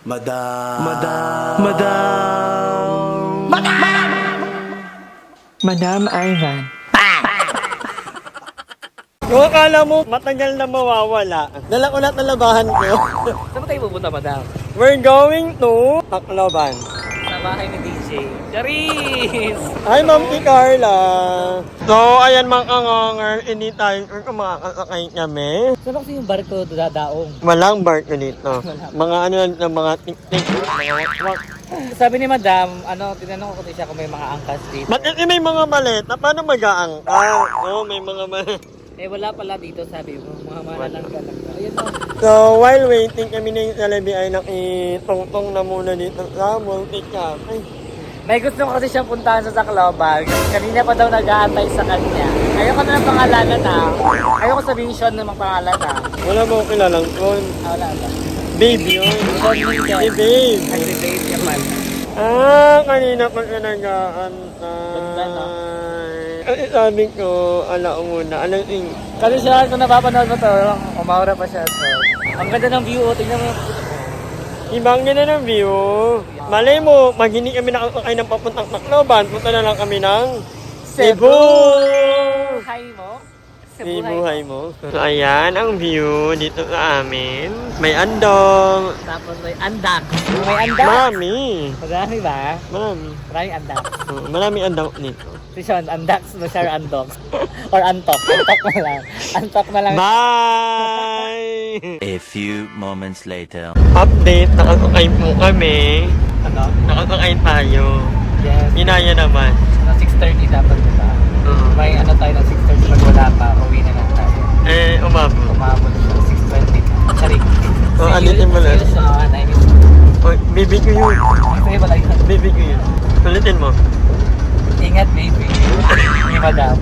Madam. Madam Ivan. Kung akala mo matagal na mawawala, dala ko na talabahan ko. Saan ba tayo pupunta, madam? We're going to Tacloban. Sa bahay ni DJ. Charis! Hi, Ma'am T. Carla. So, ayan mga kangonger, anytime kung makakasakay kami. Saan ba kasi yung barko dadaong? Walang barko dito. Mga ano lang, mga tik-tik. Sabi ni madam, tinanong ko siya kung may mga angkas dito. May mga maleta, paano mag-aangka? Oo, may mga maleta. Eh wala pala dito, sabi mo. Mga malalangga lang. Ayun o. So, while waiting kami na yung Jollibee ay nakitungtong na muna dito sa multi-cafe. May gusto ko kasi siyang puntahan sa Tacloban. Kanina pa daw nag-aantay sa kanya. Ayoko na ng pangalanan Ayoko sabihin Sean ng mga pangalan Wala mo kilalang kon. Wala. Babe yun. Sean Miguel. Si babe. Nag-debate niya man. Kanina pa ka nag-aantay. Ganda, no? Ay, sabi ko, muna. Kasi siya, kung napapanood mo to, umaura pa siya. So, ang ganda ng view. Tingnan mo yung Ibang ganda ng view. Malay mo, pag hindi kami nakakakay ng papuntang Tacloban, punta na lang kami ng Cebu! buhay mo. Buhay mo. So, ayan ang view dito sa amin. May andong. Tapos may andak. May andak. Marami. Marami ba? Marami. Maraming andak. Marami andong dito. Si Sean, andak. Siya antok. Or antok. Antok na lang. Antok na lang. Bye! A few moments later. Update, nakasakay po kami. Ano? Nakasakay tayo. Yes. Inaya naman. 6:30 dapat diba? May tayo ng 6:30 pag wala pa. Uwi na lang tayo. Umabot. Umabot siya. 6:20. Sorry. Alitin mo lang. Sean, I miss you. Baby ko yun. Sa'yo pala yun. Baby ko yun. Ulitin mo. Ingat, baby. Ni madam.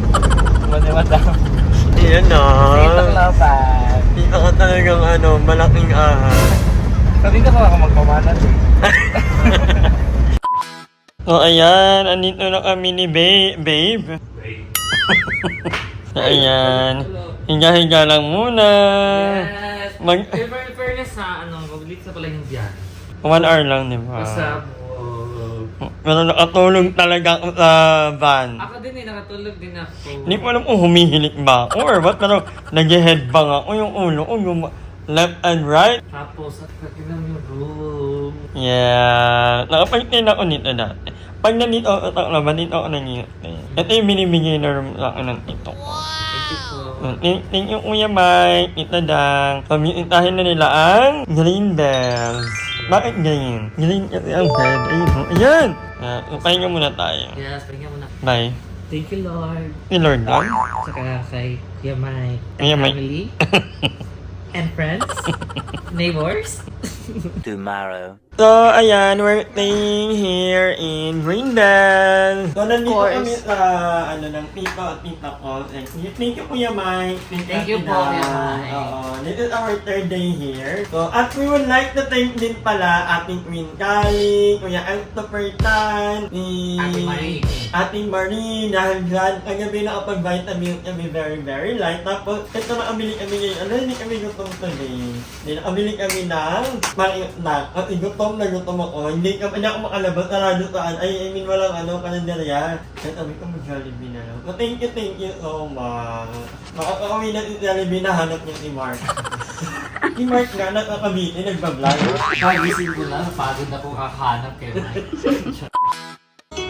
Ni madam. Yan na. Sige, Tacloban. Kita ka talagang malaking ahas. Sabi ka pa ako magpamanan eh. So ayan, andito na kami ni Babe. So ayan, higa-higa lang muna. Yes. Fairness sa mabilis na pala yung biyan. 1 hour lang, di ba? Basta, Pero nakatulog talaga ako sa van. ako din nakatulog din ako. Hindi ko alam kung humihilik ba ako or what, pero nag-headbang ako yung ulo ko, yung left and right. Tapos, at katinang yung room. Yeah, nakapagitin ako nito dati. Pag nandito ako sa Tacloban, dito ako nangyayari. Ito yung binibigay na room sa akin ng tito ko. Thank you po. Thank you, Kuya Mike. Ito dang. Pag-iintahin na nila ang green bells. Bakit ganyan? Green kasi ang head. Ayun. Ayan! Pahinga muna tayo. Yes, pahinga muna. Bye. Thank you, Lord. Si Lord lang? Saka kay Kuya Mike. Kuya Mike. Family. And friends. Neighbors. Tomorrow. So, ayan, we're staying here in Greenbelt. So, nandito Of course. kami sa, ng tito at tita ko. Thank you, Kuya Mike. Thank you po, Kuya Mike. This is our 3rd day here. So, at we would like to thank din pala ating Queen Kali, Kuya Christopher Tan, Ate Marie. Ating Marie, dahil dyan, kagabi nakapag-vitamin kami very light. Tapos, ito nakabili kami ngayon. Hindi kami gutom today. Nakabili kami ng snack. At gutom na gutom ako. Hindi ako makalabas. Sarado saan. I mean, walang kalendarya. At sabi ko, mag-Jollibee na lang. So, thank you so much. Makakauwi na si Jollibee na hanap niya si Mark. Si Mark nga, nakakabili, nagbablog. Pagising ko na, napagod na kung kakahanap kayo.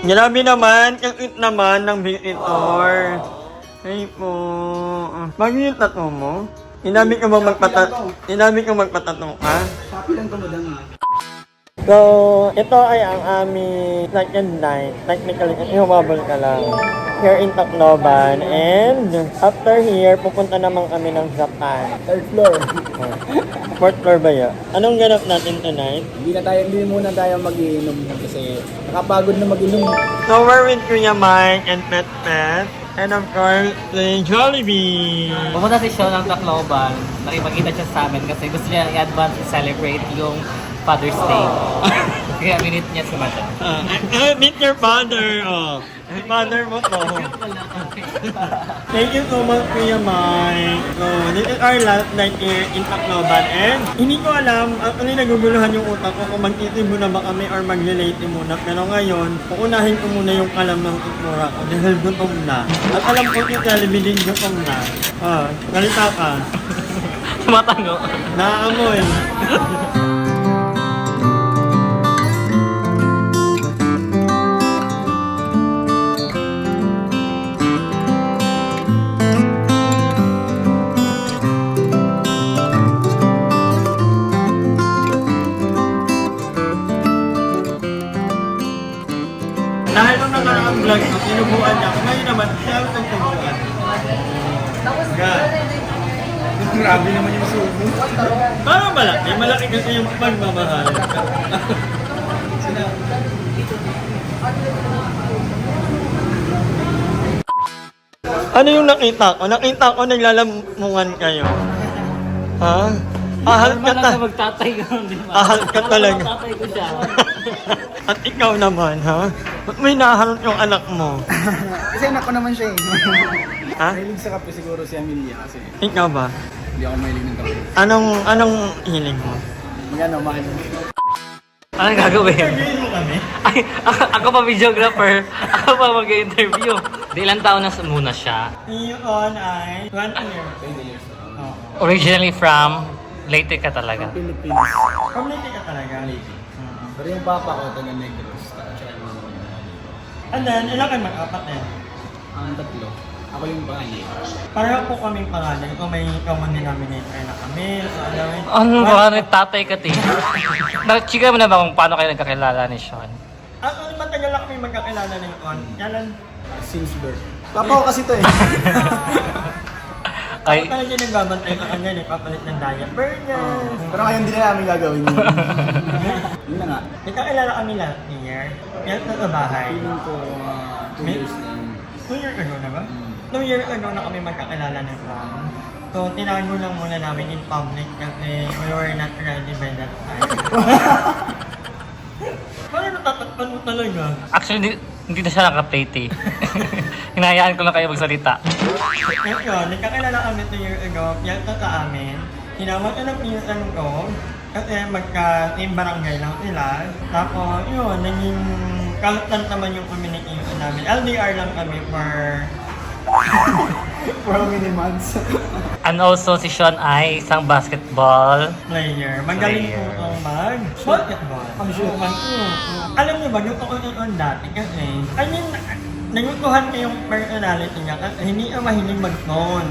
Grabe naman, kakit naman ng visitor. Ay po. Bagay yung tattoo mo? Inabi ka magpatato ka? Happy lang tumadang. So, ito ay ang aming second night. Technically, humabol ka lang. Here in Tacloban. And after here, pupunta naman kami ng Japan. 3rd floor. 4th floor ba yun? Anong ganap natin tonight? Hindi muna tayo mag-iinom kasi nakapagod na mag-inom. So, we're with Kuya Mike and Pet. And of course, the Jollibee. Pumunta si Sean ng Tacloban. Nakipagkita siya sa amin kasi gusto niya i-advance i-celebrate yung Father's Day. Kaya minute niya si Madam. Meet your father. Oh. Father mo to. Thank you so much, Kuya Mike. So, this is our last night here in Tacloban. And hindi ko alam, actually naguguluhan yung utak ko kung mag-isip muna ba kami or mag-relate muna. Pero ngayon, uunahin ko muna yung kalam ng itura ko dahil gutom na. At alam ko yung Jollibee din gutom na. Galita ka. Tumatango. Naamoy. Dahil nung nakaraang vlog ko, tinubuan niya ako. Ngayon naman, siya ang tinubuan. God. Grabe naman yung subo. Parang malaki. Malaki kasi yung pagmamahal. Ano yung nakita ko? Nakita ko naglalamungan kayo. Ha? Ahal ka Normal lang na magtatay ka, di ba? Ahal ka talaga. Magtatay ko siya. At ikaw naman, ha? Ba't may naharot yung anak mo? Kasi anak ko naman siya eh. Ha? Mahilig sa kape siguro si Amelia kasi Ikaw ba? hindi ako mahilig ng kape. Anong hiling mo? Magano, mahal. Anong gagawin? Sabihin mo kami? Ay, ako pa videographer. Ako pa mag-interview. Di ilang taon na muna siya. Yun ay 20 years. 20 years na. Oo. Originally from Leyte ka talaga. Philippines. Community ka talaga. Pero yung papa ko, taga Negros. Tsaka yung mga And then, ilan kayo mag-kapatid? ang tatlo. Ako yung panganay. Pareho po kaming pangalan. Kung may common denominator na kami. So, alam mo. Ano ba? Tatay ka, te? Chika mo na ba kung paano kayo nagkakilala ni Sean? Matagal na kami magkakilala ng on. Kailan? Since birth. Papa ko kasi to eh. Ay, Ako talaga nagbabantay ka kanya. Nagpapalit ng diaper niya. Pero ngayon hindi na namin gagawin yun. Yun na nga. Nagkakilala kami last year. Yan sa bahay. Feeling ko 2 May- years na yun. 2 years ago na ba? 2 years ago na kami magkakilala ng Ron. So, tinago lang muna namin in public kasi we were not ready by that time. Parang natatakpan mo talaga. actually, hindi na siya naka-plate eh. Hinahayaan ko lang kayo magsalita. Ngayon, nagkakilala kami 2 years ago, yata sa amin. Hinawag ka ng pinsan ko kasi magka-team barangay lang sila. Tapos, yun, naging constant naman yung communication namin. LDR lang kami For how many months? And also, si Sean ay isang basketball. player. Magaling po Player. ang basketball. Alam niyo ba, yung ako noon dati kasi, I mean, nagutuhan ko yung personality niya kasi hindi siya mahilig mag-phone.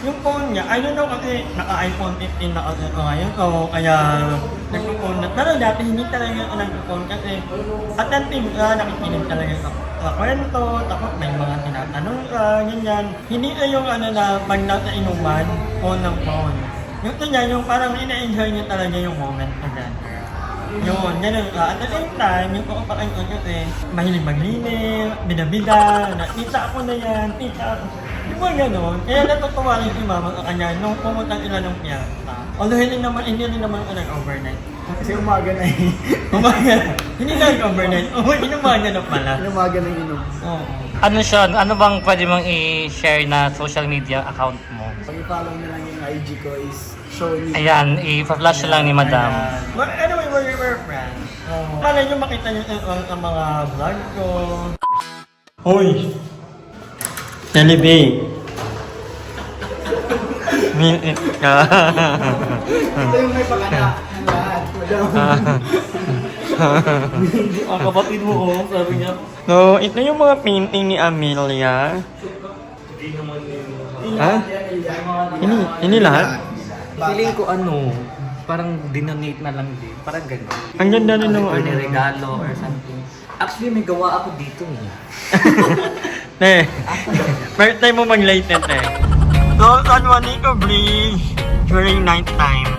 Yung phone niya, I don't know kasi naka-iPhone 15 na kasi ako ngayon, so kaya nagpo-phone na. Pero dati hindi talaga ako nagpo-phone kasi attentive ka, nakikinig talaga sa kwento, tapos may mga tinatanong ka, ganyan. Hindi ka yung ano na pag nasa inuman, phone ng phone. Yung ganyan, yung parang ina-enjoy niya talaga yung moment together. Yun, ganun ka. At the same time, yung pakapakain kasi mahilig maglinis, bida-bida, tita ako na yan, tita ako. Yung mga ganun. Kaya natutuwa rin si mama sa kanya nung pumunta sila ng piyesta. Although hindi rin naman ako nag-overnight. Kasi umaga na eh. Umaga, hindi na nag-overnight. Inumaga na pala. Umaga na inom. Oo. Ano Sean, ano bang pwede mong i-share na social media account mo? Pag i-follow na lang yung IG ko is show me. Ayan, i-flash lang ni Madam. But anyway, we're friends. Paano nyo makita nyo ang mga vlog ko? Hoy! Jollibee! Minit ka. Ito yung may pakana ng lahat. Madam. Ang kapatid mo ko, sabi niya. So, ito yung mga painting ni Amelia. Ha? Ini lahat? Feeling ko ano, parang dinonate na lang din. Parang gano'n. Ang ganda rin ng Pwede regalo or something. Actually, may gawa ako dito eh. First time mo mag-lighted eh. So, San Juanico Bridge during night time.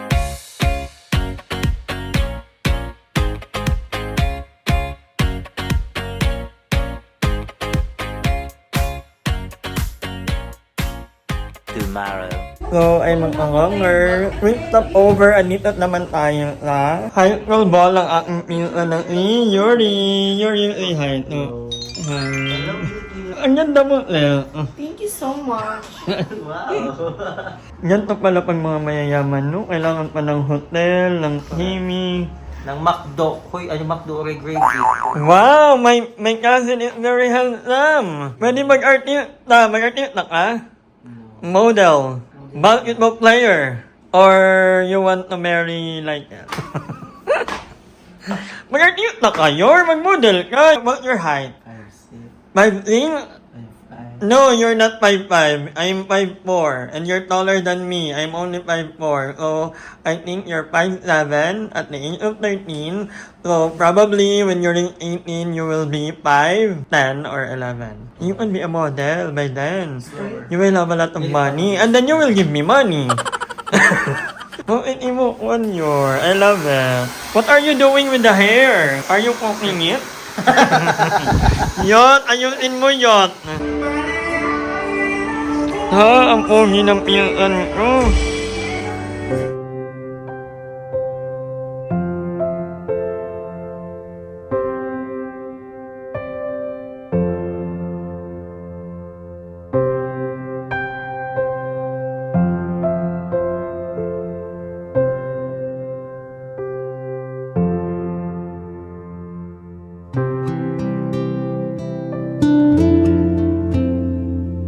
Tomorrow. So, ay mga longer. Quick stop over. Andito naman tayo sa high school ball ang aking pinsan ng Yuri. Yuri, hi. Ang ganda mo, Lel. Thank you so much. Ganito pala pag mga mayayaman, no? Kailangan pa ng hotel, ng gaming. Ng McDo. Hoy, ano McDo grade Wow! My cousin is very handsome! Pwede mag-artista ka? Model. Basketball player. Or you want to marry like that? Mag-artista ka, or mag-model ka. What's your height? 5'6"? No, you're not 5'5". I'm 5'4". And you're taller than me. I'm only 5'4". So, I think you're 5'7". At the age of 13. So, probably when you're 18, you will be 5'10" or 11. You can be a model by then. You will have a lot of money. And then you will give me money. Oh, imo on your. I love it. What are you doing with the hair? Are you cooking it? Yot, ayusin mo yot. Ha, ang pogi ng pinsan ko.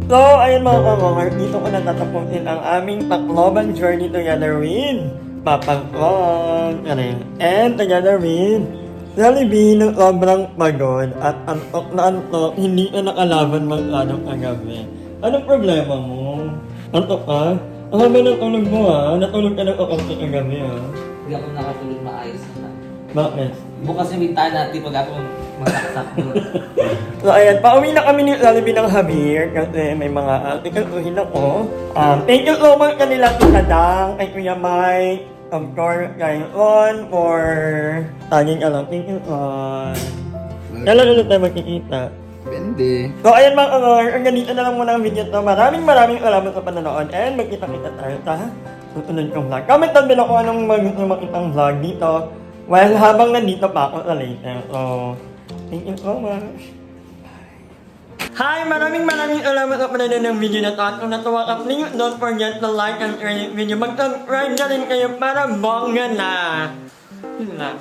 So, ayun mga kamamar, dito ko natatapusin ang aming Tacloban journey together with Papa Claude. And together with Jollibee na sobrang pagod at antok na antok, hindi ka nakalaban mag-anong kagabi. Anong problema mo? Antok ka? Ang haba ng tulog mo ha? Natulog ka ng kakunti kagabi ha? Hindi ako nakatulog maayos na. Bakit? Bukas yung bintana natin pag ako masaksak doon. So ayan, pauwi na kami ni Jollibee ng Javier kasi may mga tikatuhin ako. Thank you so much kanila Tita Dang, kay Kuya Mike, of course, kay Ron for taging alam. Thank you, Ron. Kailan ulit tayo magkikita? Depende. So ayan mga kangar, hanggang dito na lang muna ang video ito. Maraming salamat sa panonood and magkita-kita tayo sa susunod kong vlog. Comment down below kung anong gusto makitang vlog dito. Well, habang nandito pa ako sa later. So, thank you so much. Hi! Maraming salamat sa panonood ng video na ito. At kung natuwa ka, please don't forget to like and share this video. Mag-subscribe na rin kayo para bongga na. Yun na.